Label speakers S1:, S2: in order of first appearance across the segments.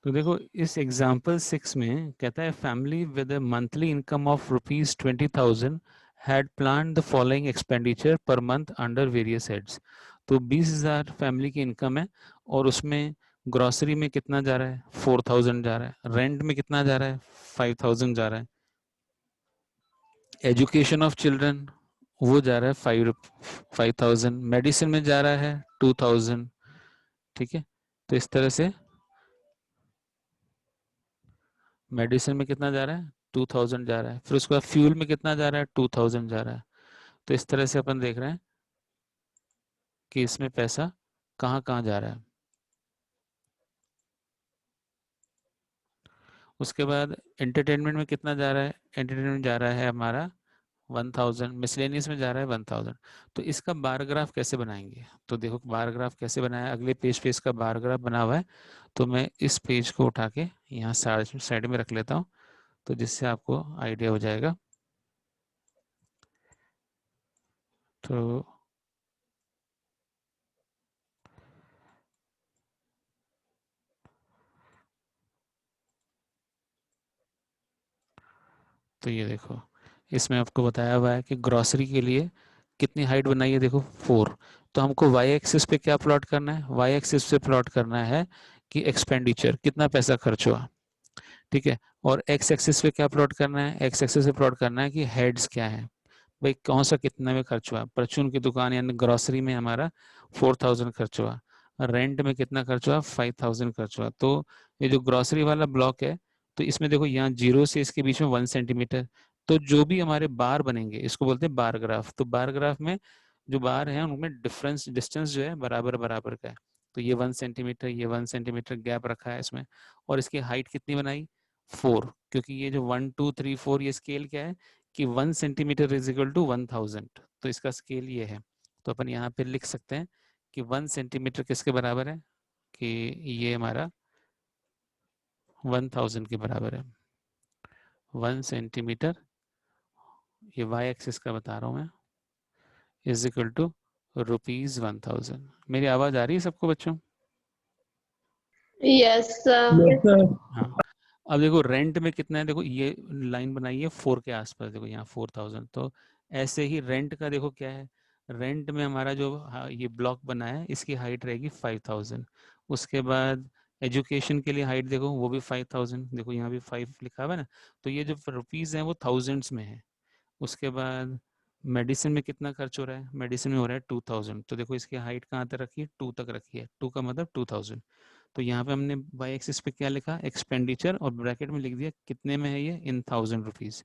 S1: तो देखो इस एग्जाम्पल 6 में कहता है family with monthly income of ₹20,000 had plan the following expenditure per month under various heads. तो 20,000 फैमिली की इनकम है और उसमें ग्रोसरी में कितना जा रहा है, 4,000 जा रहा है। रेंट में कितना जा रहा है, 5,000 जा रहा है। एजुकेशन ऑफ चिल्ड्रन वो जा रहा है 5,000। मेडिसिन में जा रहा है 2,000। ठीक है, तो इस तरह से मेडिसिन में कितना जा रहा है, 2,000 जा रहा है। फिर उसके बाद फ्यूल में कितना जा रहा है, 2,000 जा रहा है। तो इस तरह से अपन देख रहे हैं कि इसमें पैसा कहाँ कहाँ जा रहा है। उसके बाद एंटरटेनमेंट में कितना जा रहा है, एंटरटेनमेंट जा रहा है हमारा 1,000। मिसलेनियस में जा रहा है 1,000। तो इसका बार ग्राफ कैसे बनाएंगे, तो देखो बार ग्राफ कैसे बनाया, अगले पेज पे इसका बार ग्राफ बना हुआ है। तो मैं इस पेज को उठा के यहाँ साइड में रख लेता हूँ, तो जिससे आपको आइडिया हो जाएगा। तो ये देखो, इसमें आपको बताया हुआ है कि ग्रोसरी के लिए कितनी हाइट बनाई है, देखो 4। तो हमको वाई एक्सिस पे क्या प्लॉट करना है, वाई एक्सिस पे प्लॉट करना है कि एक्सपेंडिचर कितना पैसा खर्च हुआ। ठीक है, और एक्स एक्सिस पे क्या प्लॉट करना है, एक्स एक्सिस पे प्लॉट करना है कि हेड्स क्या है, भाई कौन सा कितना में खर्च हुआ। परचून की दुकान यानी ग्रोसरी में हमारा 4,000 खर्च हुआ। रेंट में कितना खर्च हुआ, 5,000 खर्च हुआ। तो ये जो ग्रोसरी वाला ब्लॉक है, तो इसमें देखो यहाँ 0 से इसके बीच में 1 सेंटीमीटर। तो जो भी हमारे बार बनेंगे इसको बोलते हैं बार ग्राफ। तो बार ग्राफ में जो बार है उनमें डिफरेंस डिस्टेंस जो है बराबर बराबर का है। तो ये 1 सेंटीमीटर, ये 1 सेंटीमीटर गैप रखा है इसमें। और इसकी हाइट कितनी बनाई, 4, क्योंकि ये जो 1 2 3 4 ये स्केल क्या है कि 1 सेंटीमीटर इज इक्वल टू 1,000। तो इसका स्केल ये है। तो अपन यहाँ पे लिख सकते हैं कि 1 सेंटीमीटर किसके बराबर है, कि ये हमारा 1,000 के बराबर है। 1 सेंटीमीटर, ये वाई एक्सिस का बता रहा हूँ मैं, इज इक्वल टू ₹1,000। मेरी आवाज आ रही है सबको बच्चों?
S2: Yes sir.
S3: Yes sir.
S1: हाँ। अब देखो रेंट में कितना है, देखो ये लाइन बनाई है 4 के आसपास, देखो यहाँ 4,000। तो ऐसे ही रेंट का देखो क्या है, रेंट में हमारा जो ये ब्लॉक बना है इसकी हाइट रहेगी 5,000। उसके बाद एजुकेशन के लिए हाइट देखो वो भी 5,000, देखो यहाँ भी 5 लिखा हुआ है ना। तो ये जो रुपीज है वो थाउजेंड्स में है। उसके बाद मेडिसिन में कितना खर्च हो रहा है, मेडिसिन में हो रहा है 2,000। तो देखो इसकी हाइट कहाँ तक रखी है, 2 तक रखी है, 2 का मतलब 2,000। तो यहाँ पे हमने वाई एक्सिस पे क्या लिखा, एक्सपेंडिचर, और ब्रैकेट में लिख दिया कितने में है ये, इन 1,000 रुपीज।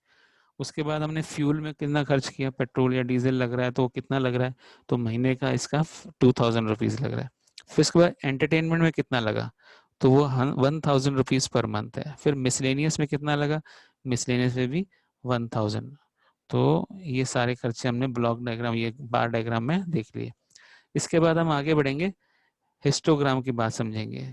S1: उसके बाद हमने फ्यूल में कितना खर्च किया, पेट्रोल या डीजल लग रहा है तो कितना लग रहा है, तो महीने का इसका 2,000 रुपीज लग रहा है। फिर उसके बाद एंटरटेनमेंट में कितना लगा, तो वो 1,000 रुपीज पर मंथ है। फिर मिसलेनियस में कितना लगा, मिसलेनियस में भी 1,000। तो ये सारे खर्चे हमने ब्लॉक डायग्राम, ये बार डायग्राम में देख लिए। इसके बाद हम आगे बढ़ेंगे, हिस्टोग्राम की बात समझेंगे।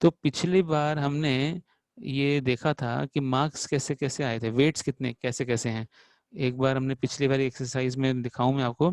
S1: तो पिछली बार हमने ये देखा था कि मार्क्स कैसे कैसे आए थे, वेट्स कितने कैसे कैसे हैं। एक बार हमने पिछली बार एक्सरसाइज में दिखाऊं मैं आपको,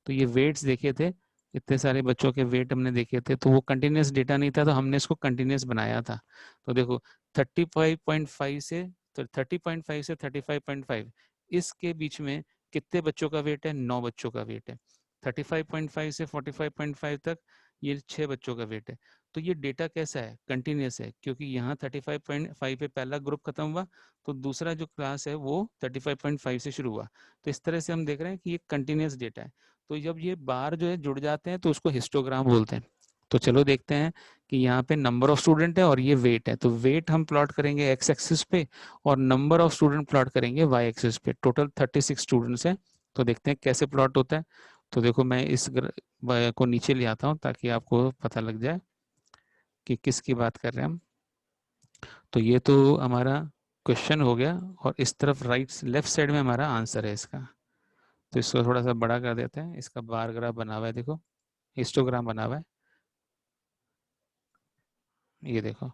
S1: तो ये वेट्स देखे थे, इतने सारे बच्चों के वेट हमने देखे थे। तो वो कंटिन्यूस डेटा नहीं था, तो हमने इसको कंटिन्यूस बनाया था। तो देखो 35.5 से, तो 30.5 से 35.5 इसके बीच में कितने बच्चों का वेट है, 9 बच्चों का वेट है। 35.5 से 45.5 तक ये 6 बच्चों का वेट है। तो ये डेटा कैसा है, कंटिन्यूस है, क्योंकि यहाँ 35.5 पे पहला ग्रुप खत्म हुआ, तो दूसरा जो क्लास है वो 35.5 से शुरू हुआ। तो इस तरह से हम देख रहे हैं कि ये कंटिन्यूस डेटा है। तो जब ये बार जो है जुड़ जाते हैं तो उसको हिस्टोग्राम बोलते हैं। तो चलो देखते हैं कि यहाँ पे नंबर ऑफ स्टूडेंट है और ये वेट है। तो वेट हम प्लॉट करेंगे एक्स एक्सिस पे और नंबर ऑफ स्टूडेंट प्लॉट करेंगे वाई एक्सिस पे। टोटल 36 स्टूडेंट्स हैं। तो देखते हैं कैसे प्लॉट होता है। तो देखो मैं इस को नीचे ले आता हूँ ताकि आपको पता लग जाए कि किसकी बात कर रहे हैं हम। तो ये तो हमारा क्वेश्चन हो गया, और इस तरफ राइट लेफ्ट साइड में हमारा आंसर है इसका। तो इसको थोड़ा सा बड़ा कर देते हैं, इसका बार ग्राफ बना हुआ है, देखो हिस्टोग्राम बना हुआ है, ये देखो।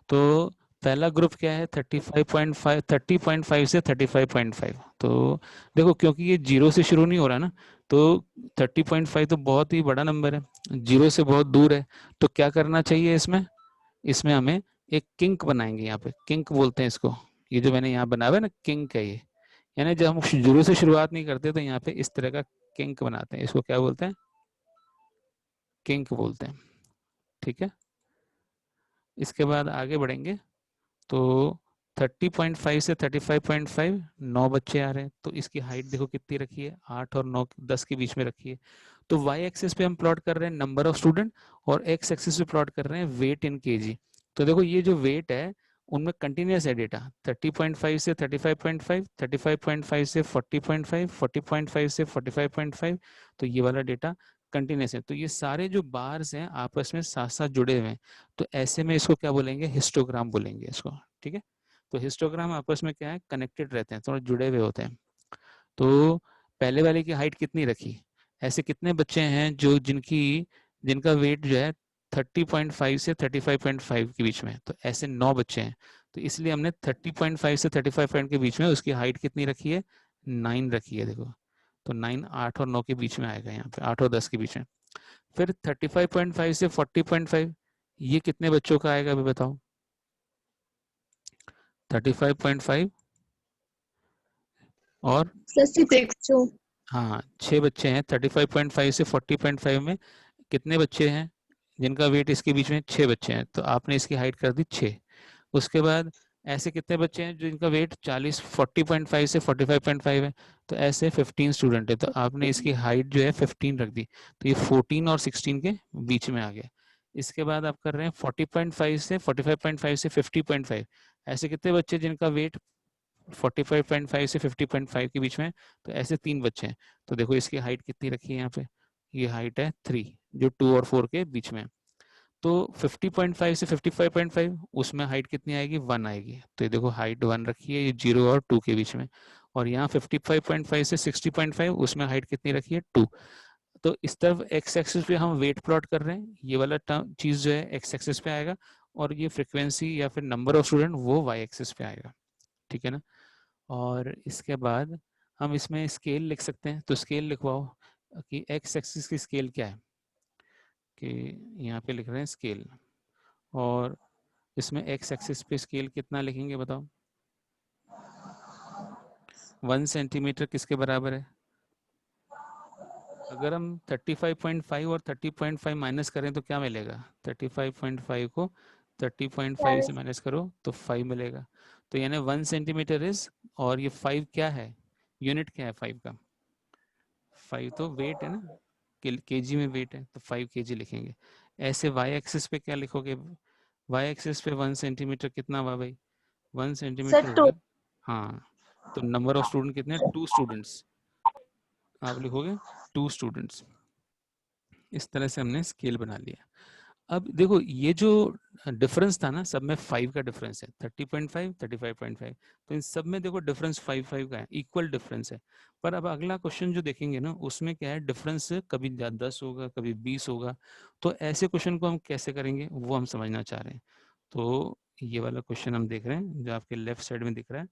S1: तो पहला ग्रुप क्या है, 35.5, 30.5 से 35.5। तो देखो क्योंकि ये 0 से शुरू नहीं हो रहा ना, तो 30.5 तो बहुत ही बड़ा नंबर है, 0 से बहुत दूर है। तो क्या करना चाहिए इसमें, इसमें हमें एक किंक बनाएंगे यहाँ पे, किंक बोलते हैं इसको, ये जो मैंने यहाँ बनाया है ना किंक है ये, यानी जब हम शुरू से शुरुआत नहीं करते तो यहाँ पे इस तरह का किंक बनाते हैं, इसको क्या बोलते हैं, किंक बोलते हैं, ठीक है। इसके बाद आगे बढ़ेंगे तो 30.5 से 35.5 9 बच्चे आ रहे हैं, तो इसकी हाइट देखो कितनी रखी है, 8 और 9 10 के बीच में रखी है। तो वाई एक्सिस पे हम प्लॉट कर रहे हैं नंबर ऑफ स्टूडेंट, और एक्स एक्सिस पे प्लॉट कर रहे हैं वेट इन केजी। तो देखो ये जो वेट है उनमें कंटिन्यूस है डेटा, 30.5 से 35.5, 35.5 से 40.5, 40.5 से 45.5, तो ये वाला डेटा कंटिन्यूस है। तो ये सारे जो बार्स हैं आपस में साथ साथ जुड़े हुए हैं, तो ऐसे में इसको क्या बोलेंगे, हिस्टोग्राम बोलेंगे इसको, ठीक है। तो हिस्टोग्राम आपस में क्या है, कनेक्टेड रहते हैं, थोड़ा जुड़े हुए होते हैं। तो पहले वाले की हाइट कितनी रखी, ऐसे कितने बच्चे हैं जो जिनका वेट जो है 30.5 से 35.5 के बीच में, तो ऐसे 9 बच्चे हैं। तो इसलिए हमने 30.5 से 35 के बीच में उसकी हाइट कितनी रखी है, 9 रखी है, देखो। तो 9 8 और 9 के बीच में आएगा, यहाँ पे 8 और 10 के बीच में। फिर 35.5 से 40.5, ये कितने बच्चों का आएगा अभी बताओ, 35.5 और
S2: 36
S1: हाँ 6 बच्चे हैं, 35.5 से 40.5 में कितने बच्चे हैं जिनका वेट इसके बीच में, 6 बच्चे हैं, तो आपने इसकी हाइट कर दी 6। उसके बाद ऐसे कितने बच्चे हैं जिनका वेट 40.5 से 45.5 है, तो ऐसे 15 स्टूडेंट है, तो आपने इसकी हाइट जो है 15 रख दी, तो ये 14 और 16 के बीच में आ गया। इसके बाद आप कर रहे हैं 40.5 से 45.5 से 50.5, ऐसे कितने बच्चे जिनका वेट 45.5 से 50.5 के बीच में, तो ऐसे 3 बच्चे हैं। तो देखो इसकी हाइट कितनी रखी है यहाँ पे, ये हाइट है 3, जो 2 और 4 के बीच में। तो 50.5 से 55.5 उसमें हाइट कितनी आएगी, 1 आएगी, तो ये देखो हाइट 1 रखी है, ये 0 और 2 के बीच में। और यहाँ 55.5 से 60.5 उसमें हाइट कितनी रखी है, 2। तो इस तरफ एक्स एक्सिस पे हम वेट प्लॉट कर रहे हैं, ये वाला चीज जो है एक्स एक्सिस पे आएगा, और ये फ्रीक्वेंसी या फिर नंबर ऑफ स्टूडेंट वो वाई एक्सिस पे आएगा, ठीक है ना। और इसके बाद हम इसमें स्केल लिख सकते हैं, तो स्केल लिखवाओ कि एक्स एक्सिस की स्केल क्या है, कि यहाँ पे लिख रहे हैं स्केल, और इसमें एक्स एक्सिस पे स्केल कितना लिखेंगे बताओ, 1 सेंटीमीटर किसके बराबर है, अगर हम 35.5 और 30.5 माइनस करें तो क्या मिलेगा, 35.5 को 30.5 से माइनस करो तो 5 मिलेगा, तो यानी 1 सेंटीमीटर इज, और ये 5 क्या है, यूनिट क्या है 5 का, 5 तो वेट है ना, केजी में वेट है, तो 5 केजी लिखेंगे। ऐसे वाई एक्सिस पे क्या लिखोगे, वाई एक्सिस पे 1 सेंटीमीटर कितना हुआ भाई, 1 सेंटीमीटर
S2: सर
S1: हो
S2: 2।
S1: गया, हाँ। तो नंबर ऑफ स्टूडेंट कितने, 2 स्टूडेंट्स, आप लिखोगे 2 स्टूडेंट्स। इस तरह से हमने स्केल बना लिया। अब देखो ये जो डिफरेंस था ना, सब में 5 का डिफरेंस है, 30.5 35.5, तो इन सब में देखो डिफरेंस 5 का है, इक्वल डिफरेंस है। पर अब अगला क्वेश्चन जो देखेंगे ना उसमें क्या है, डिफरेंस कभी 10 होगा कभी 20 होगा, तो ऐसे क्वेश्चन को हम कैसे करेंगे वो हम समझना चाह रहे हैं। तो ये वाला क्वेश्चन हम देख रहे हैं जो आपके लेफ्ट साइड में दिख रहा है,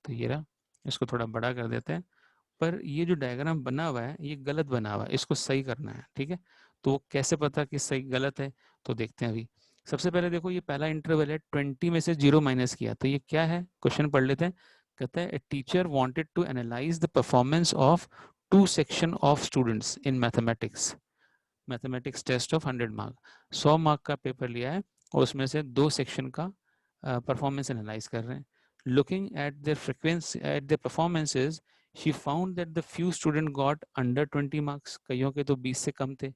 S1: तो ये रहा, इसको थोड़ा बड़ा कर देते हैं। पर ये जो डायग्राम बना हुआ है ये गलत बना हुआ है, इसको सही करना है, ठीक है। तो कैसे पता कि सही गलत है, तो देखते हैं अभी। सबसे पहले देखो ये पहला इंटरवल है, 20 में से 0 माइनस किया, तो ये क्या है, क्वेश्चन पढ़ लेते हैं। कहता है, a teacher wanted to analyse the performance of 2 section of students in mathematics, mathematics test of 100 mark, 100 mark का पेपर लिया है, और उसमें से 2 सेक्शन का परफॉर्मेंस एनालाइज कर रहे हैं। Looking at their frequency at their performances, she found that the few student got under 20 marks, कईयों के तो 20 से कम थे,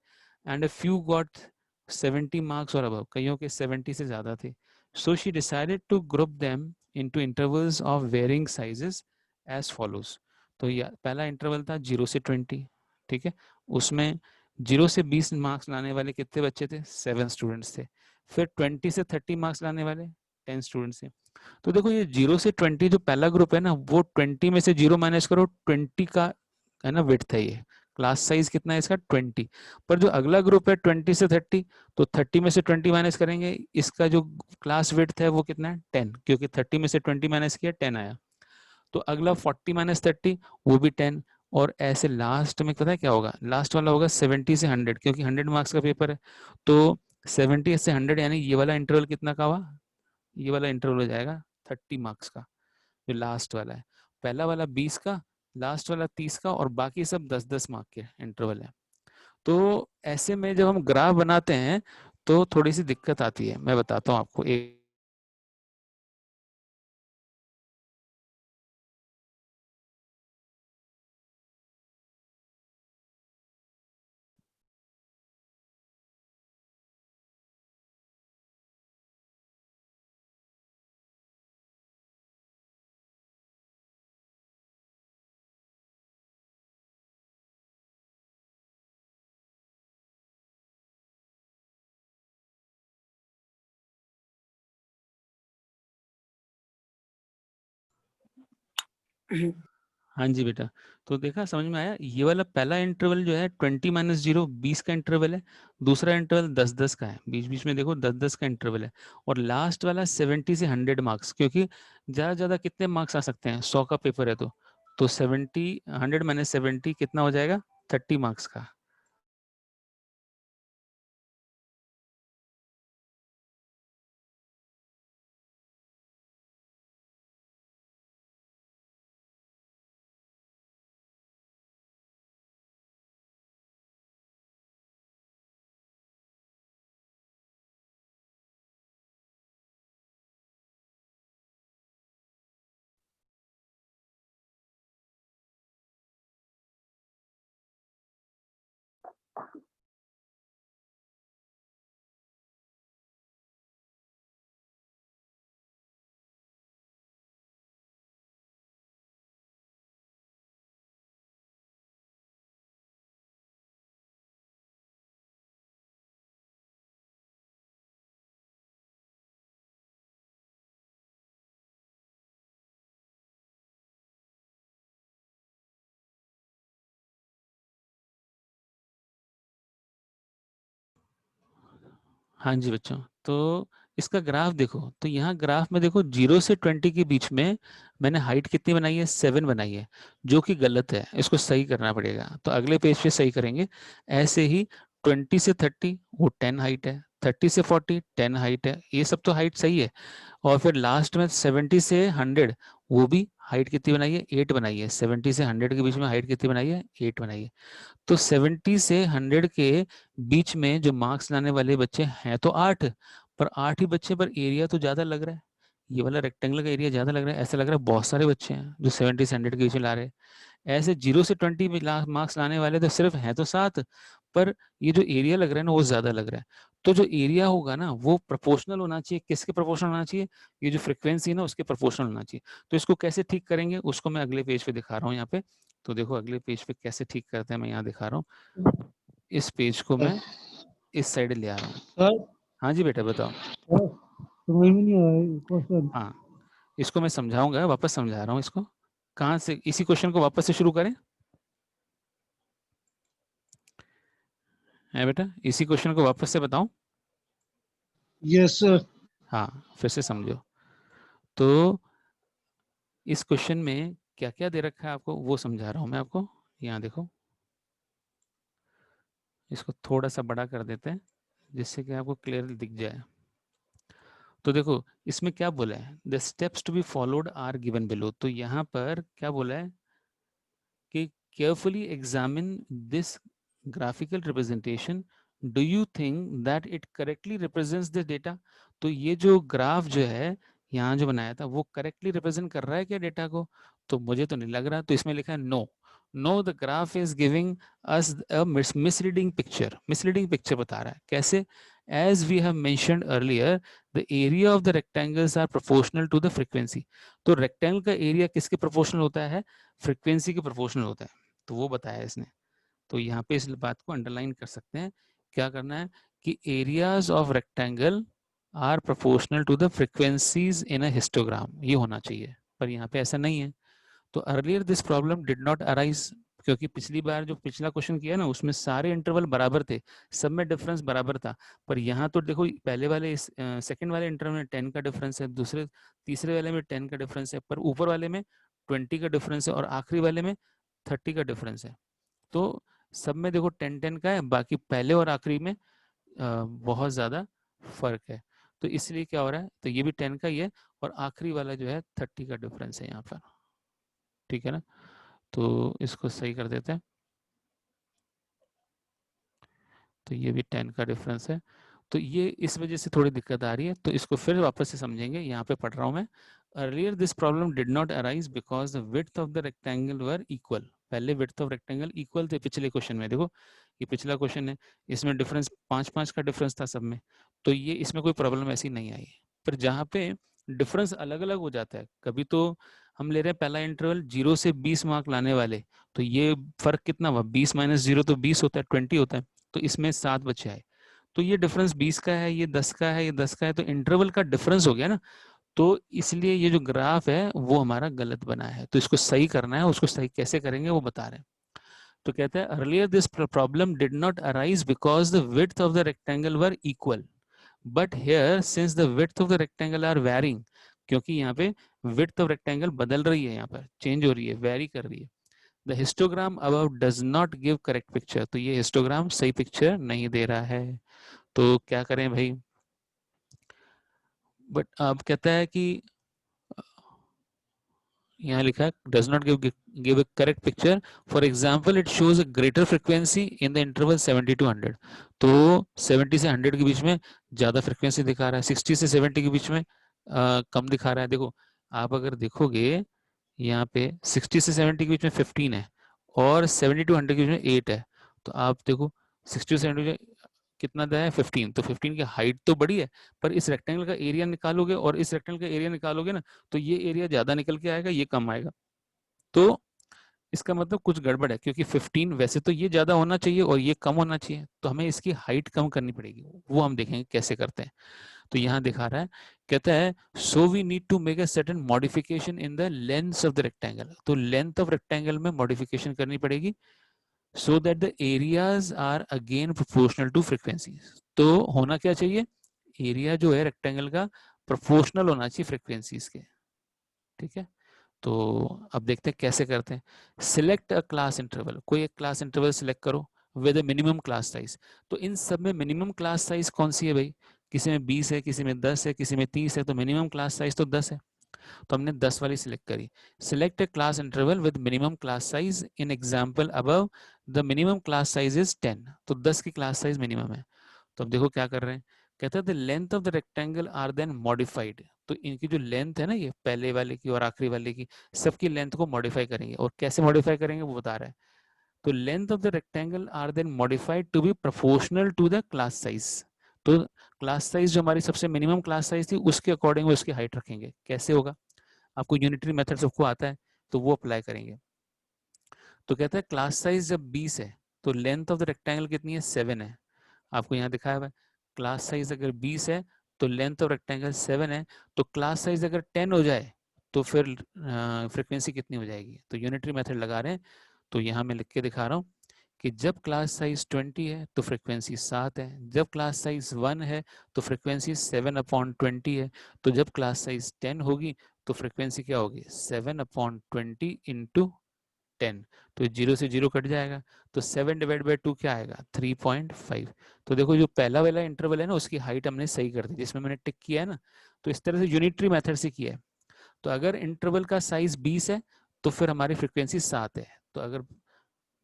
S1: and a few got 70 marks और अबव, कईयों के 70 से ज़्यादा थे। So she decided to group them into intervals of varying sizes as follows. तो ये पहला इंटरवल था 0 से 20, ठीक है, उसमें 0 से 20 मार्क्स लाने वाले कितने बच्चे थे, 7 स्टूडेंट्स थे। फिर 20 से 30 मार्क्स लाने वाले 10 स्टूडेंट्स थे। तो देखो ये 0 से 20 जो पहला ग्रुप है ना, वो 20 में से 0 माइनस करो, 20 का है ना विड्थ है, ये क्लास साइज कितना है इसका 20। पर जो अगला ग्रुप है 20 से 30, तो 30 में से 20 माइनस करेंगे, इसका जो क्लास विड्थ है वो कितना है 10, क्योंकि 30 में से 20 माइनस किया 10 आया। तो अगला 40 माइनस 30 वो भी 10, और ऐसे लास्ट में पता है क्या होगा, लास्ट वाला होगा 70 से 100, क्योंकि 100 मार्क्स का पेपर है। तो 70 से 100 यानी ये वाला इंटरवल कितना का हुआ, ये वाला इंटरवल हो जाएगा 30 मार्क्स का, जो लास्ट वाला है। पहला वाला 20 का, लास्ट वाला 30 का, और बाकी सब 10-10 मार्क के इंटरवल है। तो ऐसे में जब हम ग्राफ बनाते हैं तो थोड़ी सी दिक्कत आती है, मैं बताता हूँ आपको एक। हाँ जी बेटा, तो देखा, समझ में आया? ये वाला पहला इंटरवल जो है 20 - 0, 20 का इंटरवल है। दूसरा इंटरवल 10-10 का है, बीच बीच में देखो 10-10 का इंटरवल है। और लास्ट वाला 70 से 100 मार्क्स, क्योंकि ज़्यादा ज़्यादा कितने मार्क्स आ सकते हैं, 100 का पेपर है तो 70, 100 - 70 कितना हो जाएगा, 30 मार्क्स का। हाँ जी बच्चों, तो इसका ग्राफ देखो, तो यहाँ ग्राफ में देखो 0 से 20 के बीच में मैंने हाइट कितनी बनाई है, 7 बनाई है, जो कि गलत है, इसको सही करना पड़ेगा। तो अगले पेज पे सही करेंगे। ऐसे ही 20 से 30 वो 10 हाइट है, 30 से 40 10 हाइट है, ये सब तो हाइट सही है। और फिर लास्ट में 70 से 100, वो भी हाइट कितनी बनाई है, 8 बनाई है। 70 से 100 के बीच में हाइट कितनी बनाई है, 8 बनाई है। तो 70 से 100 के बीच में जो मार्क्स लाने वाले बच्चे हैं तो 8, पर 8 ही बच्चे, पर एरिया तो ज्यादा लग रहा है। ये वाला रेक्टेंगल का एरिया ज्यादा लग रहा है, ऐसा लग रहा है बहुत सारे बच्चे हैं जो 70 से 100 के बीच में ला रहे हैं। ऐसे 0 से 20 में मार्क्स लाने वाले तो सिर्फ हैं तो 7, पर ये जो एरिया लग रहा है ना वो ज्यादा लग रहा है। तो जो एरिया होगा ना वो प्रोपोर्शनल होना चाहिए, किसके प्रोपोर्शनल होना चाहिए, ये जो फ्रिक्वेंसी है ना उसके प्रोपोर्शनल होना चाहिए। तो इसको कैसे ठीक करेंगे उसको मैं अगले पेज पे दिखा रहा हूँ यहाँ पे। तो देखो अगले पेज पे कैसे ठीक करते हैं, मैं यहाँ दिखा रहा हूँ। इस पेज को मैं इस साइड ले आ रहा हूँ।
S2: सर
S1: हाँ जी बेटा बताओ।
S2: सर समझ में नहीं आया क्वेश्चन।
S1: हाँ, इसको मैं समझाऊंगा, वापस समझा रहा हूँ इसको। कहाँ से, इसी क्वेश्चन को वापस से शुरू करें? है बेटा, इसी क्वेश्चन को वापस से बताऊं?
S2: Yes sir.
S1: हाँ, फिर से समझो। तो इस क्वेश्चन में क्या क्या दे रखा है आपको वो समझा रहा हूँ मैं आपको। यहाँ देखो, इसको थोड़ा सा बड़ा कर देते हैं जिससे कि आपको क्लियर दिख जाए। तो देखो इसमें क्या बोला है, the steps to be followed are given below. तो यहाँ पर क्या बोला है कि carefully examine this graphical representation, do you think that it correctly represents the data? तो ये जो ग्राफ जो है यहाँ जो बनाया था वो करेक्टली रिप्रेजेंट कर रहा है क्या डेटा को? तो मुझे तो नहीं लग रहा। तो इसमें लिखा है no, no the graph is giving us a misleading picture. Misleading picture बता रहा है कैसे? As we have mentioned earlier, the area of the rectangles are proportional to the frequency. तो रेक्टेंगल का एरिया किसके प्रोपोर्शनल होता है, फ्रीक्वेंसी के प्रोपोर्शनल होता है। तो वो बताया इसने। तो यहाँ पे इस बात को अंडरलाइन कर सकते हैं। क्या करना है कि areas of rectangle are proportional to the frequencies in a histogram, ये होना चाहिए, पर यहाँ पे ऐसा नहीं है। तो earlier this problem did not arise, क्योंकि पिछली बार जो पिछला क्वेश्चन किया ना उसमें सारे इंटरवल बराबर थे, सब में डिफरेंस बराबर था। पर यहाँ तो देखो पहले वाले सेकंड वाले इंटरवल में 10 का डिफरेंस है, दूसरे तीसरे वाले में 10 का डिफरेंस है, पर ऊपर वाले में 20 का डिफरेंस है, और आखिरी वाले में 30 का डिफरेंस है। तो सब में देखो 10-10 का है, बाकी पहले और आखिरी में बहुत ज्यादा फर्क है। तो इसलिए क्या हो रहा है, तो ये भी 10 का ही है, और आखिरी वाला जो है 30 का डिफरेंस है यहाँ पर, ठीक है ना। तो इसको सही कर देते हैं, तो ये भी 10 का डिफरेंस है। तो ये इस वजह से थोड़ी दिक्कत आ रही है, तो इसको फिर वापस से समझेंगे। यहाँ पे पढ़ रहा हूँ मैं, earlier this problem did not arise because the width of the rectangle were equal. पहले विड्थ ऑफ रेक्टेंगल इक्वल थे पिछले क्वेश्चन में, देखो ये पिछला क्वेश्चन है, इसमें डिफरेंस 5-5 का डिफरेंस था सब में, तो ये इसमें कोई प्रॉब्लम ऐसी नहीं आई। पर जहाँ पे डिफरेंस अलग अलग हो जाता है, कभी तो हम ले रहे हैं पहला इंटरवल 0 से 20 मार्क लाने वाले, तो ये फर्क कितना हुआ, 20 माइनस 0 तो 20 होता है, 20 होता है, तो इसमें 7 बचे आए, तो ये डिफरेंस 20 का है, ये 10 का है, ये 10 का है, तो इंटरवल का डिफरेंस हो गया ना। तो इसलिए ये जो ग्राफ है वो हमारा गलत बना है, तो इसको सही करना है, उसको सही कैसे करेंगे वो बता रहे हैं। तो कहते हैं earlier this problem did not arise because the width of the rectangle were equal, but here since the width of the rectangle are varying, क्योंकि यहाँ पे विड्थ ऑफ रेक्टेंगल बदल रही है, यहाँ पर चेंज हो रही है, वेरी कर रही है, the histogram above does not give correct picture, तो ये हिस्टोग्राम सही पिक्चर नहीं दे रहा है, तो क्या करें भाई। बट अब कहता है कि यहाँ लिखा है does not give a correct picture, for example it shows a greater frequency in the interval 70 to 100, तो 70 से 100 के बीच में ज्यादा फ्रिक्वेंसी दिखा रहा है, 60 से 70 के बीच में कम दिखा रहा है। देखो आप अगर देखोगे यहाँ पे 60 से 70 के बीच में 15 है, और 70 टू 100 के बीच में 8 है, तो आप देखो 60 से 70 कितना है, 15, तो 15 की हाइट तो बड़ी है, पर इस रेक्टेंगल का एरिया निकालोगे और इस रेक्टेंगल का एरिया निकालोगे ना, तो ये एरिया ज्यादा निकल के आएगा, ये कम आएगा, तो इसका मतलब कुछ गड़बड़ है, क्योंकि 15 वैसे तो ये ज्यादा होना चाहिए और ये कम होना चाहिए, तो हमें इसकी हाइट कम करनी पड़ेगी, वो हम देखेंगे कैसे करते हैं। तो यहाँ दिखा रहा है, कहता है so we need to make a certain modification in the length of the rectangle, तो लेंथ ऑफ रेक्टेंगल में मॉडिफिकेशन करनी पड़ेगी, so that the areas are again proportional to frequencies, तो होना क्या चाहिए, एरिया जो है रेक्टेंगल का प्रोपोर्शनल होना चाहिए फ्रीक्वेंसीज के, ठीक है। तो अब देखते हैं कैसे करते हैं। सिलेक्ट अ क्लास इंटरवल, कोई एक क्लास इंटरवल सिलेक्ट करो विद मिनिमम क्लास साइज, तो इन सब में मिनिमम क्लास साइज कौन सी है भाई, किसी में 20 है, किसी में 10 है, किसी में 30 है, तो मिनिमम क्लास साइज तो 10 है, तो हमने 10 वाली सिलेक्ट करी। Select A class interval with minimum class size, in example above the minimum class size is 10, तो 10 की क्लास साइज मिनिमम है। तो अब देखो क्या कर रहे हैं, कहते हैं the length of the rectangle are then modified, तो इनकी जो लेंथ है ना, ये पहले वाले की और आखिरी वाले की, सबकी लेंथ को मॉडिफाई करेंगे, और कैसे मॉडिफाई करेंगे वो बता रहा है। तो length of the rectangle are then modified to be proportional to the class size, तो क्लास साइज जो हमारी सबसे मिनिमम क्लास साइज थी उसके अकॉर्डिंग उसकी हाइट रखेंगे। कैसे होगा, आपको यूनिटरी मेथड सबको आता है, तो वो अप्लाई करेंगे। तो कहता है क्लास साइज जब 20 है, तो लेंथ ऑफ द रेक्टेंगल कितनी है, 7 है, आपको यहाँ दिखाया हुआ है। क्लास साइज अगर 20 है तो लेंथ ऑफ रेक्टेंगल 7 है, तो क्लास साइज अगर 10 हो जाए तो फिर फ्रीक्वेंसी कितनी हो जाएगी, तो यूनिटरी मेथड लगा रहे हैं। तो यहाँ मैं लिख के दिखा रहा हूँ कि जब क्लास साइज 20 है तो फ्रीक्वेंसी 7 है, जब क्लास साइज 1 है तो फ्रीक्वेंसी 7/20 है, तो जब क्लास साइज 10 होगी तो फ्रीक्वेंसी क्या होगी, 7/20 इंटू 10, तो 0 से 0 कट जाएगा, तो 7/2 क्या आएगा, 3.5। तो देखो जो पहला वाला इंटरवल है ना, उसकी हाइट हमने सही कर दी, जिसमें मैंने टिक किया है ना, तो इस तरह से यूनिटरी मेथड से किया है। तो अगर इंटरवल का साइज 20 है तो फिर हमारी फ्रीक्वेंसी 7 है, तो अगर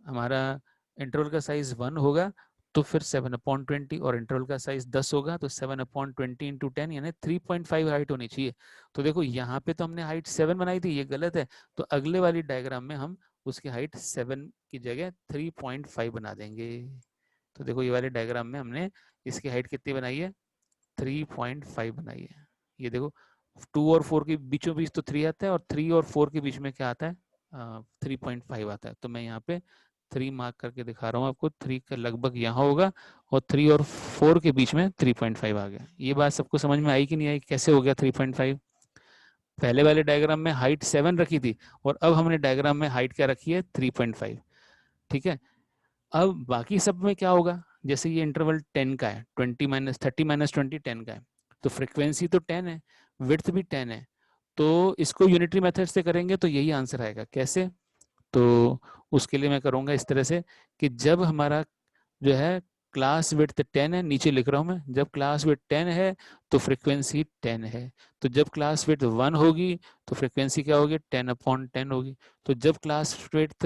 S1: हमारा इंटरवल का साइज 1 होगा तो फिर 7/20, और इंटरवल का साइज 10 होगा तो 7/20 इंटू 10, यानी 3.5 हाइट होनी चाहिए। तो देखो यहाँ पे तो हमने हाइट 7 बनाई थी, ये गलत है, तो अगले वाली डायग्राम में हम उसकी हाइट 7 की जगह 3.5 बना देंगे। तो देखो ये वाले डायग्राम में हमने इसकी हाइट कितनी बनाई है, 3.5 बनाई है। ये देखो 2 और 4 के बीचों बीच तो 3 आता है, और 3 और 4 के बीच में क्या आता है, 3.5 आता है। तो मैं यहाँ पे 3 मार्क करके दिखा रहा हूँ आपको, 3 का लगभग यहाँ होगा, और 3 और 4 के बीच में 3.5 आ गया। ये बात सबको समझ में आई कि नहीं आई, कैसे हो गया 3.5। पहले वाले डायग्राम में हाइट 7 रखी थी, और अब हमने डायग्राम में हाइट क्या रखी है, 3.5, ठीक है। अब बाकी सब में क्या होगा, जैसे ये इंटरवल 10 का है, 30 - 20 10 का है, तो फ्रीक्वेंसी तो 10 है, विड्थ भी 10 है, तो इसको यूनिटरी मेथड से करेंगे तो यही आंसर आएगा। कैसे, तो उसके लिए मैं करूंगा इस तरह से कि जब हमारा जो है क्लास विड्थ 10 है, नीचे लिख रहा हूं मैं, जब क्लास विड्थ 10 है तो फ्रीक्वेंसी 10 है। तो जब क्लास विड्थ 1 होगी तो फ्रीक्वेंसी क्या होगी, 10/10 होगी। तो जब क्लास विड्थ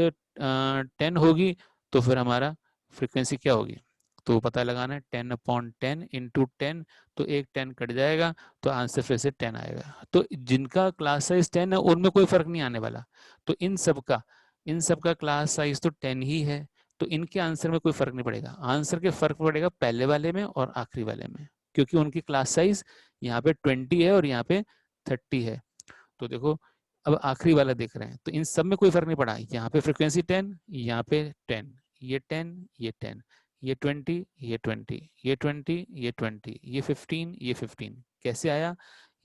S1: 10 होगी तो फिर हमारा फ्रीक्वेंसी क्या होगी, तो पता लगाना है 10/10 इंटू 10, तो एक 10 कट जाएगा तो आंसर फिर से 10 आएगा। तो जिनका क्लास साइज 10 है उनमें कोई फर्क नहीं आने वाला, तो इन सब का क्लास साइज तो 10 ही है, तो इनके आंसर में कोई फर्क नहीं पड़ेगा। आंसर के फर्क पड़ेगा पहले वाले में और आखिरी वाले में, क्योंकि उनकी क्लास साइज यहाँ पे 20 है और यहाँ पे 30 है। तो देखो अब आखिरी वाला देख रहे हैं, तो इन सब में कोई फर्क नहीं पड़ा, यहाँ पे फ्रीक्वेंसी 10, यहाँ पे 10, ये 10, ये 10, ये 20, ये 20, ये 20, ये 20, ये 15, ये 15। कैसे आया,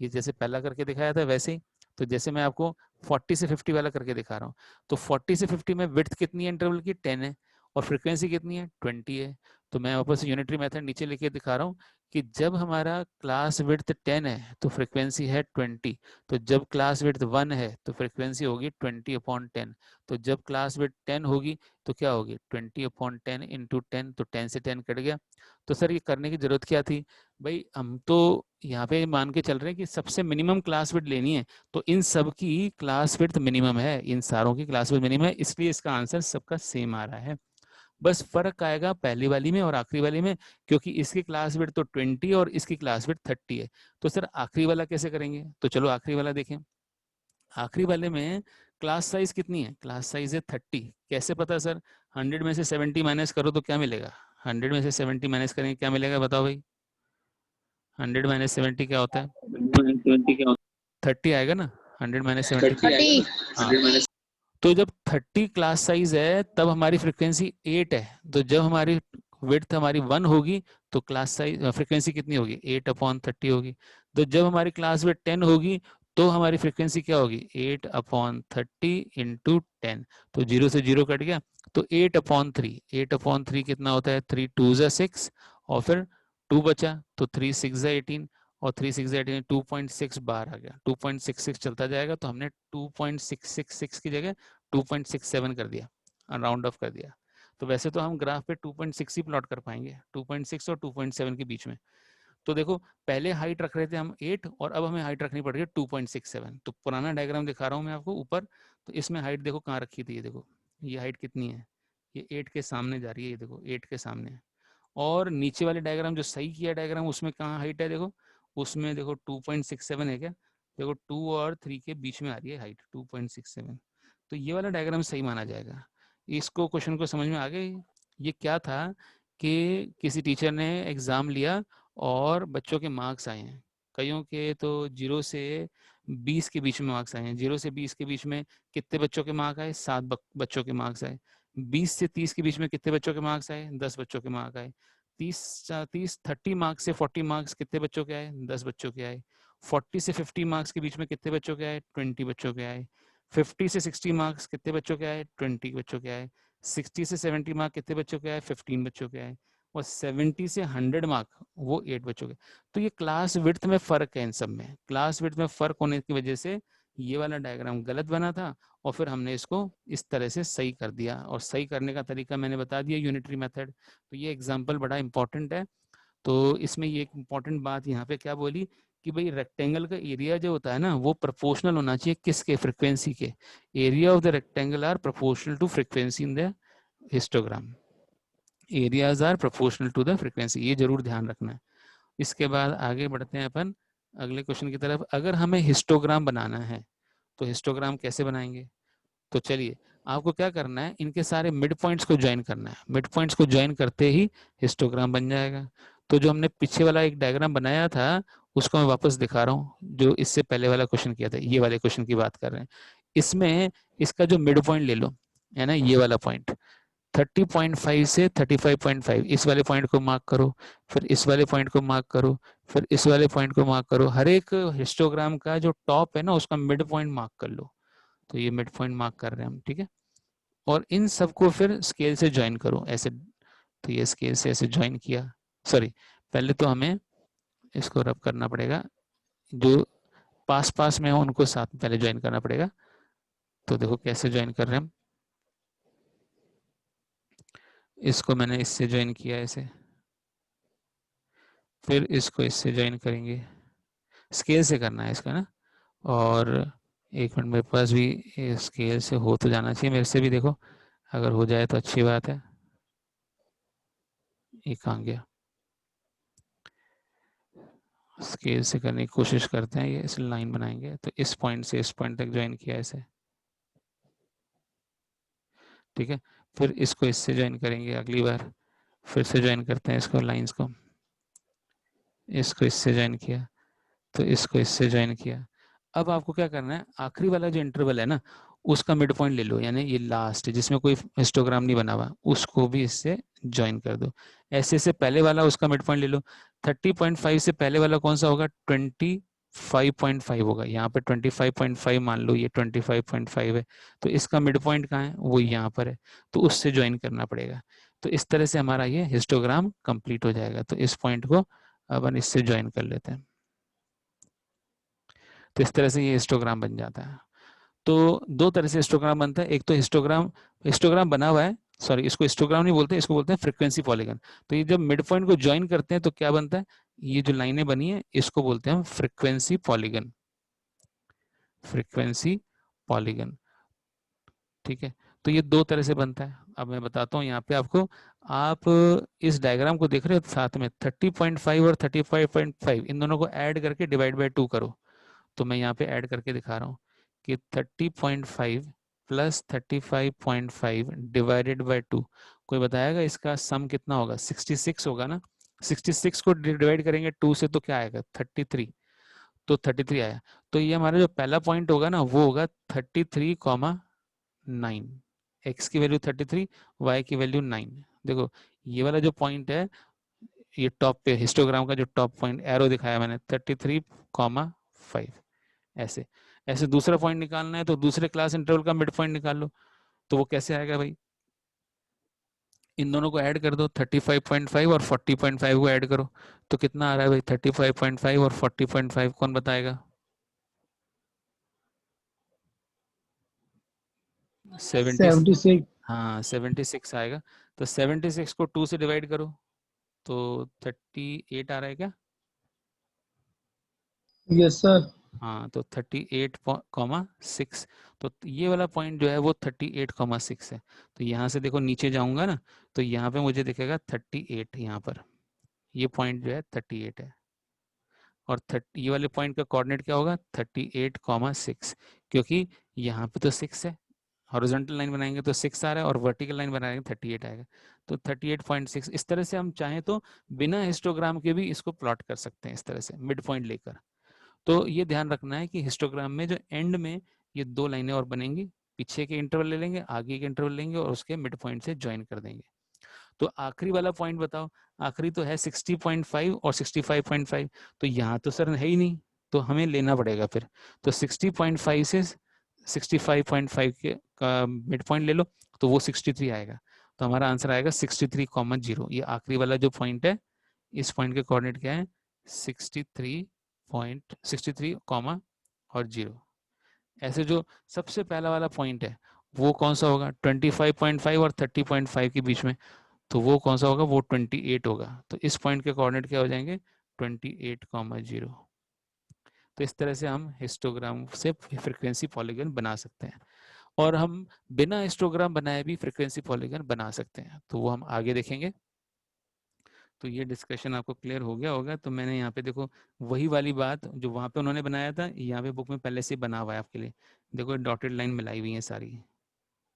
S1: ये जैसे पहला करके दिखाया था वैसे ही। तो जैसे मैं आपको 40 से 50 वाला करके दिखा रहा हूँ, तो 40 से 50 में विड्थ कितनी है इंटरवल की, 10 है, और फ्रीक्वेंसी कितनी है, 20 है। तो मैं वापस यूनिटरी मेथड नीचे लिखे दिखा रहा हूँ कि जब हमारा क्लास विड्थ 10 है तो फ्रीक्वेंसी है 20, तो जब क्लास विड्थ 1 है तो फ्रीक्वेंसी होगी 20/10, तो जब क्लास विड्थ 10 होगी तो क्या होगी 20/10 इंटू 10, तो 10 से 10 कट गया। तो सर ये करने की जरूरत क्या थी, भाई हम तो यहाँ पे मान के चल रहे हैं कि सबसे मिनिमम क्लास विड्थ लेनी है, तो इन सब की क्लास विड्थ मिनिमम है, इन सारों की क्लास विड्थ मिनिमम है, इसलिए इसका आंसर सबका सेम आ रहा है। बस फर्क आएगा पहली वाली में और आखिरी वाली में, क्योंकि इसकी क्लास विड्थ तो 20 और इसकी क्लास विड्थ 30 है। तो सर आखिरी वाला कैसे करेंगे, तो चलो आखिरी वाला देखें। आखिरी वाले में क्लास साइज कितनी है, क्लास साइज है 30। कैसे पता सर, 100 में से 70 माइनस करो तो क्या मिलेगा, 100 में से 70 माइनस करेंगे क्या मिलेगा, बताओ भाई, 100 माइनस 70 क्या होता है, 30 आएगा ना, 100 माइनस 70 30। हाँ, तो जब 30 क्लास साइज है तब हमारी फ्रीक्वेंसी 8 है, तो जब हमारी विड्थ हमारी 1 होगी तो क्लास साइज फ्रीक्वेंसी कितनी होगी, 8/30 होगी। तो जब हमारी क्लास विड्थ 10 होगी तो हमारी फ्रीक्वेंसी क्या होगी, 8/30 इंटू 10, तो 0 से 0 कट गया, तो 8/3, 8/3 कितना होता है, 3 2 6, और फिर 2 बचा, तो 3 6 18, और 3 6 18 2.6 बार आ गया, 2.66 चलता जाएगा, तो हमने 2.666 की जगह 2.67 कर दिया, राउंड ऑफ कर दिया। तो वैसे तो हम ग्राफ पे 2.6 ही प्लॉट कर पाएंगे, 2.6 और 2.7 के बीच में। तो देखो पहले हाइट रख रहे थे हम 8 और अब हमें हाइट रखनी पड़ रही है 2.67। तो पुराना डायग्राम दिखा रहा हूँ मैं आपको ऊपर, तो इसमें हाइट देखो कहाँ रखी थी, ये देखो ये हाइट कितनी है, ये 8 के सामने जा रही है, ये देखो 8 के सामने। और नीचे वाले डायग्राम जो सही किया डायग्राम उसमें कहाँ हाइट है, देखो उसमें देखो 2.67 है क्या, देखो 2 और 3 के बीच में आ रही है हाइट 2.67। तो ये वाला डायग्राम सही माना जाएगा। इसको क्वेश्चन को समझ में आ गई, ये क्या था कि किसी टीचर ने एग्जाम लिया और बच्चों के मार्क्स आए हैं, कईयों के तो 0 से 20 के बीच में मार्क्स आए हैं। 0 से 20 के बीच में कितने बच्चों के मार्क्स आए, 7 बच्चों के मार्क्स आए। 20 से 30 के बीच में कितने बच्चों के मार्क्स आए, 10 बच्चों के मार्क्स आए। 30 मार्क्स से 40 मार्क्स कितने बच्चों के आए, 10 बच्चों के आए। 40 से 50 मार्क्स के बीच में कितने बच्चों के आए, 20 बच्चों के आए। 50 से 60 मार्क्स कितने बच्चों के आए, 20 बच्चों के आए। 60 से 70 मार्क्स कितने बच्चों के आए, 15 बच्चों के आए। और 70 से 100 मार्क वो 8 बच्चों के। तो ये क्लास विड्थ में फर्क है, इन सब में क्लास विड्थ में फर्क होने की वजह से ये वाला डायग्राम गलत बना था, और फिर हमने इसको इस तरह से सही कर दिया, और सही करने का तरीका मैंने बता दिया, यूनिटरी मेथड। तो ये एग्जांपल बड़ा इंपॉर्टेंट है। तो इसमें ये एक इंपॉर्टेंट बात यहाँ पे क्या बोली कि भाई रेक्टेंगल का एरिया जो होता है ना वो प्रोपोर्शनल होना चाहिए किसके, फ्रीक्वेंसी के। Area of the rectangle are proportional to frequency in the histogram, areas are proportional to the frequency, ये जरूर ध्यान रखना है। इसके बाद आगे बढ़ते हैं अपन अगले क्वेश्चन की तरफ। अगर हमें हिस्टोग्राम बनाना है तो हिस्टोग्राम कैसे बनाएंगे, तो चलिए आपको क्या करना है, इनके सारे मिड पॉइंट्स को ज्वाइन करना है। मिड पॉइंट्स को ज्वाइन करते ही हिस्टोग्राम बन जाएगा। तो जो हमने पीछे वाला एक डायग्राम बनाया था उसको मैं वापस दिखा रहा हूँ, जो इससे पहले वाला क्वेश्चन किया था, ये वाले क्वेश्चन की बात कर रहे हैं। इसमें इसका जो मिड पॉइंट ले लो, है ना, ये वाला पॉइंट 30.5 से 35.5, इस वाले पॉइंट को मार्क करो, फिर इस वाले पॉइंट को मार्क करो, फिर इस वाले पॉइंट को मार्क करो। हर एक हिस्टोग्राम का जो टॉप है ना उसका मिड पॉइंट मार्क कर लो। तो ये मिड पॉइंट मार्क कर रहे हैं हम, ठीक है। और इन सबको फिर स्केल से ज्वाइन करो ऐसे। तो ये स्केल से ऐसे ज्वाइन किया, सॉरी पहले तो हमें इसको रब करना पड़ेगा, जो पास पास में हो उनको साथ में पहले ज्वाइन करना पड़ेगा। तो देखो कैसे ज्वाइन कर रहे हैं हम, इसको मैंने इससे ज्वाइन किया ऐसे, फिर इसको इससे ज्वाइन करेंगे, स्केल से करना है इसका ना। और एक मिनट, मेरे पास भी स्केल से हो तो जाना चाहिए, मेरे से भी देखो, अगर हो जाए तो अच्छी बात है। ये कहाँ गया, स्केल से करने की कोशिश करते हैं, ये इस लाइन बनाएंगे तो इस पॉइंट से इस पॉइंट तक ज्वाइन किया ऐसे, ठीक है। फिर इसको इससे ज्वाइन करेंगे अगली बार, फिर से ज्वाइन करते हैं इसको, लाइंस को, इसको इससे ज्वाइन किया, तो इसको इससे ज्वाइन किया। अब आपको क्या करना है, आखिरी वाला जो इंटरवल है ना, उसका मिड पॉइंट ले लो, यानी ये लास्ट जिसमें कोई हिस्टोग्राम नहीं बना हुआ, उसको भी इससे ज्वाइन कर दो। ऐसे से पहले वाला उसका मिड पॉइंट ले लो, 30.5 से पहले वाला कौन सा होगा, 25.5 होगा, यहाँ पे 25.5 मान लो, ये 25.5 है, तो इसका मिड पॉइंट कहाँ है, वो यहाँ पर है, तो उससे ज्वाइन करना पड़ेगा। तो इस तरह से हमारा ये हिस्टोग्राम कंप्लीट हो जाएगा। तो इस पॉइंट को अपन इससे ज्वाइन कर लेते हैं, तो इस तरह से ये हिस्टोग्राम बन जाता है। तो दो तरह से हिस्टोग्राम बनता है, एक तो हिस्टोग्राम, हिस्टोग्राम बना हुआ है, सॉरी इसको हिस्टोग्राम नहीं बोलते, इसको बोलते हैं फ्रीक्वेंसी पॉलीगन। तो ये जब मिड पॉइंट को ज्वाइन करते हैं तो क्या बनता है, ये जो लाइनें बनी है इसको बोलते हैं हम फ्रीक्वेंसी पॉलीगन, फ्रीक्वेंसी पॉलीगन, ठीक है। तो ये दो तरह से बनता है। अब मैं बताता हूँ यहाँ पे आपको, आप इस डायग्राम को देख रहे हो साथ में, 30.5 और 35.5 इन दोनों को ऐड करके डिवाइड बाय 2 करो। तो मैं यहाँ पे ऐड करके दिखा रहा हूँ कि 30.5 प्लस 35.5 डिवाइडेड बाय 2, कोई बताएगा इसका सम कितना होगा, 66 होगा ना। 66 को डिवाइड करेंगे 2 से तो क्या आएगा, 33, तो 33 आया। तो ये हमारा जो पहला पॉइंट होगा ना, वो होगा 33,9, एक्स की वैल्यू 33, वाई की वैल्यू 9। देखो ये वाला जो पॉइंट है, ये टॉप पे हिस्टोग्राम का जो टॉप पॉइंट एरो दिखाया मैंने, 33,5, ऐसे। ऐसे दूसरा पॉइंट निकालना है तो दूसरे क्लास इंटरवल का मिड पॉइंट निकाल लो। तो वो कैसे आएगा भाई, इन दोनों को ऐड कर दो, 35.5 और 40.5 को ऐड करो, तो कितना आ रहा है भाई, 35.5 और 40.5, कौन बताएगा, 70,
S2: 76.
S1: हाँ 76 आएगा। तो 76 को 2 से डिवाइड करो, तो 38 आ रहा है क्या,
S2: Yes, sir.
S1: हाँ तो 38,6, तो ये वाला पॉइंट जो है वो 38,6 है। तो यहाँ से देखो नीचे जाऊंगा ना, तो यहाँ पे मुझे दिखेगा 38, यहाँ पर ये पॉइंट जो है 38 है, और 30 ये वाले पॉइंट का कोऑर्डिनेट क्या होगा, 38,6, क्योंकि यहाँ पे तो 6 है, हॉरिजॉन्टल लाइन बनाएंगे तो 6 आ रहा है, और वर्टिकल लाइन बनाएंगे 38 आएगा, तो 38.6। इस तरह से हम चाहें तो बिना हिस्टोग्राम के भी इसको प्लॉट कर सकते हैं, इस तरह से मिड पॉइंट लेकर। तो ये ध्यान रखना है कि हिस्टोग्राम में जो एंड में ये दो लाइनें और बनेंगी, पीछे के इंटरवल ले लेंगे, आगे के इंटरवल लेंगे, और उसके मिड पॉइंट से ज्वाइन कर देंगे। तो आखिरी वाला पॉइंट बताओ, आखिरी तो है 60.5 और 65.5, तो यहाँ तो सर है ही नहीं, तो हमें लेना पड़ेगा फिर। तो 60.5 से 65.5 के का मिड पॉइंट ले लो, तो वो 63 आएगा। तो हमारा आंसर आएगा 63,0। ये आखिरी वाला जो पॉइंट है, इस पॉइंट के कोऑर्डिनेट क्या है, 63 कॉमा और 0। ऐसे जो सबसे पहला वाला पॉइंट है वो कौन सा होगा, 25.5 और 30.5 के बीच में, तो वो कौन सा होगा, वो 28 होगा। तो इस पॉइंट के कोऑर्डिनेट क्या हो जाएंगे, 28,0। तो इस तरह से हम हिस्टोग्राम से फ्रीक्वेंसी पॉलीगन बना सकते हैं, और हम बिना हिस्टोग्राम बनाए भी फ्रीक्वेंसी पॉलीगन बना सकते हैं, तो वो हम आगे देखेंगे। तो ये डिस्कशन आपको क्लियर हो गया होगा। तो मैंने यहाँ पे देखो वही वाली बात जो वहाँ पे उन्होंने बनाया था, यहाँ पे बुक में पहले से बना हुआ है आपके लिए। देखो डॉटेड लाइन मिलाई हुई है सारी,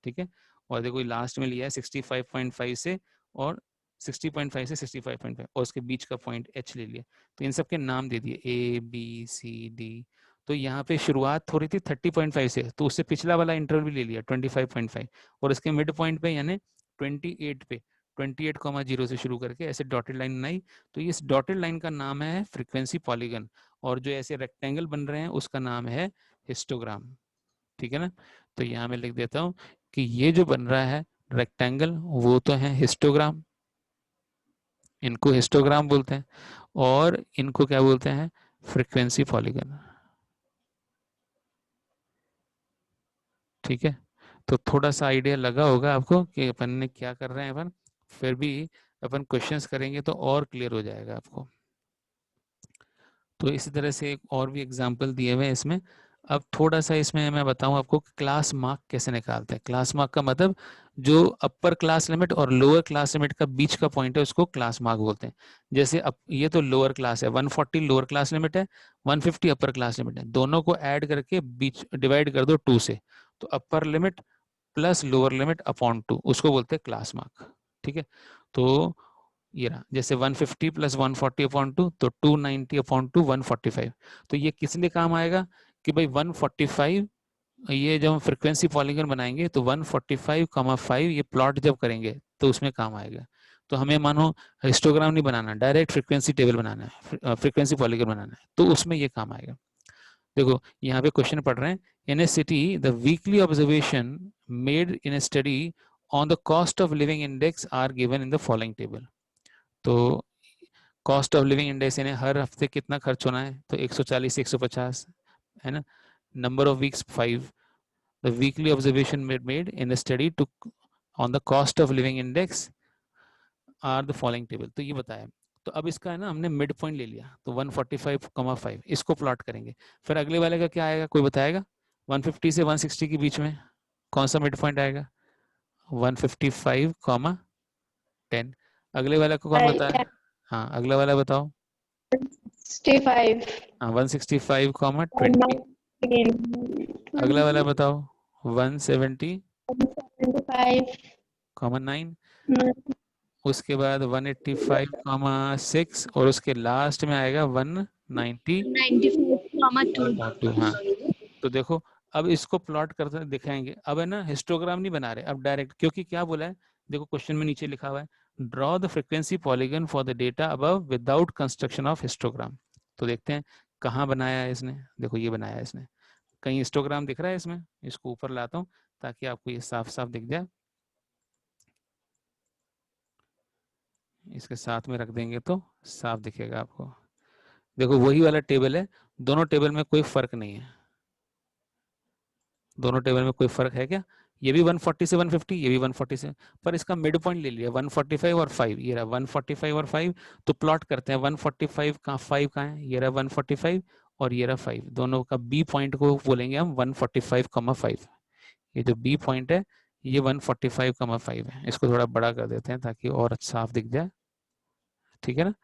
S1: ठीक है। और देखो लास्ट में लिया है 65.5 से, और 60.5 से 65.5, और उसके बीच का पॉइंट एच ले लिया। तो इन सब के नाम दे दिए A B C D। तो यहाँ पे शुरुआत हो रही थी 30.5 से, तो उससे पिछला वाला इंटरवल भी ले लिया 25.5, और इसके मिड पॉइंट पे यानी 28 पे, 28,0 से शुरू करके ऐसे डॉटेड लाइन बनाई। तो इस डॉटेड लाइन का नाम है फ्रीक्वेंसी पॉलीगन, और जो ऐसे रेक्टेंगल बन रहे हैं उसका नाम है हिस्टोग्राम, ठीक है ना। तो यहाँ मैं लिख देता हूँ कि ये जो बन रहा है रेक्टेंगल, वो तो है हिस्टोग्राम, इनको हिस्टोग्राम बोलते हैं, और इनको क्या बोलते हैं, फ्रीक्वेंसी पॉलीगन, ठीक है। तो थोड़ा सा आइडिया लगा होगा आपको कि अपन ने क्या कर रहे हैं अपन, फिर भी अपन क्वेश्चंस करेंगे तो और क्लियर हो जाएगा आपको। तो इसी तरह से एक और भी एग्जांपल दिए हुए हैं इसमें। अब थोड़ा सा इसमें मैं बताऊं आपको कि क्लास मार्क कैसे निकालते हैं। क्लास मार्क का मतलब जो अपर क्लास लिमिट और लोअर क्लास लिमिट का बीच का पॉइंट है उसको क्लास मार्क बोलते हैं। जैसे अब ये तो लोअर क्लास है, 140 लोअर क्लास लिमिट है, 150 अपर क्लास लिमिट है, दोनों को ऐड करके बीच डिवाइड कर दो 2 से, तो upper limit plus lower limit upon 2 उसको बोलते हैं क्लास मार्क। ठीक है, तो ये रहा, जैसे 150 प्लस 140 अपॉन 2 तो 290 अपॉन 2 145। तो ये किस लिए काम आएगा कि भाई 145, ये जब हम फ्रिक्वेंसी पॉलीगन बनाएंगे तो 145,5 ये प्लॉट जब करेंगे तो उसमें काम आएगा। तो हमें मानो हिस्टोग्राम नहीं बनाना, डायरेक्ट फ्रिक्वेंसी टेबल बनाना है, फ्रिक्वेंसी पॉलीगन बनाना है, तो उसमें ये काम आएगा। देखो यहाँ पे क्वेश्चन पढ़ रहे हैं, in a city the weekly observation made in a study on the cost of living index are given in the following table. तो कॉस्ट ऑफ लिविंग इंडेक्स यानी हर हफ्ते कितना खर्च होना है, तो 140 से 150 है ना। Number of weeks 5, the weekly observation made in study two on the cost of living index are the following table. तो ये बताया। तो अब इसका है ना हमने मिड पॉइंट ले लिया, तो 145,5 इसको प्लॉट करेंगे। फिर अगले वाले का क्या आएगा, कोई बताएगा? 150 से 160 के बीच में कौन सा मिड पॉइंट आएगा? 155, 10। अगले वाले को कौन बताए? हाँ अगला वाला बताओ।
S3: 65
S1: हाँ 165, 20। अगला वाला बताओ 170, 9। उसके बाद 185, 6 और उसके लास्ट में आएगा 190.2। हाँ तो देखो अब इसको प्लॉट करते दिखाएंगे। अब है ना हिस्टोग्राम नहीं बना रहे, अब डायरेक्ट, क्योंकि क्या बोला है देखो क्वेश्चन में नीचे लिखा हुआ है, draw the frequency polygon for the data above without construction of histogram. तो देखते हैं कहाँ बनाया है इसने। देखो ये बनाया है इसने, कहीं हिस्टोग्राम दिख रहा है इसमें? इसको ऊपर लाता हूँ ताकि आपको ये साफ साफ दिख जाए। इसके साथ में रख देंगे तो साफ दिखेगा आपको। देखो वही वाला टेबल है, दोनों टेबल में कोई फर्क नहीं है। दोनों टेबल में कोई फर्क है क्या? ये भी 140 से 150, ये भी 140 से, पर इसका मिड पॉइंट ले लिया 145 और 5। ये रहा 145 और 5। तो प्लॉट करते हैं 145 का 5 कहाँ है, ये रहा 145 और ये रहा 5, दोनों का बी पॉइंट को बोलेंगे हम 145,5। ये जो बी पॉइंट है ये 145,5 है। इसको थोड़ा बड़ा कर देते हैं ताकि और साफ दिख जाए, ठीक है ना।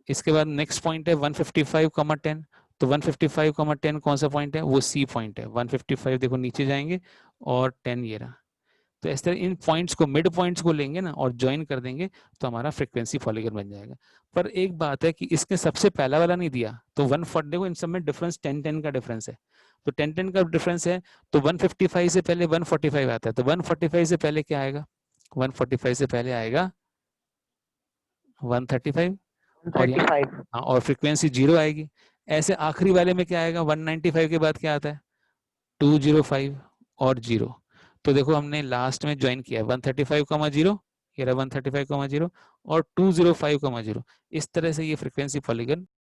S1: इसके बाद नेक्स्ट पॉइंट है 155,10। तो 155,10 कौन सा पॉइंट है? वो सी पॉइंट है। 155 देखो नीचे जाएंगे और 10 ये रहा। तो इस तरह इन पॉइंट्स को, मिड पॉइंट्स को लेंगे ना और ज्वाइन कर देंगे तो हमारा फ्रीक्वेंसी पॉलीगन बन जाएगा। पर एक बात है कि इसके सबसे पहला वाला नहीं दिया, तो 140 देखो इन सब में डिफरेंस 10-10 का डिफरेंस है। तो 10-10 का डिफरेंस है, तो 155 से पहले 145 आता है। तो 145 से पहले क्या आएगा? 145 से पहले आएगा 135 और हाँ और फ्रीक्वेंसी 0 आएगी। ऐसे आखिरी वाले में क्या आएगा? 195 के बाद क्या आता है? 205 और 0। तो देखो हमने लास्ट में ज्वाइन किया 135,0, ये रहा 135,0 और 205,0। इस तरह से ये फ्रीक्वेंसी पॉलीगन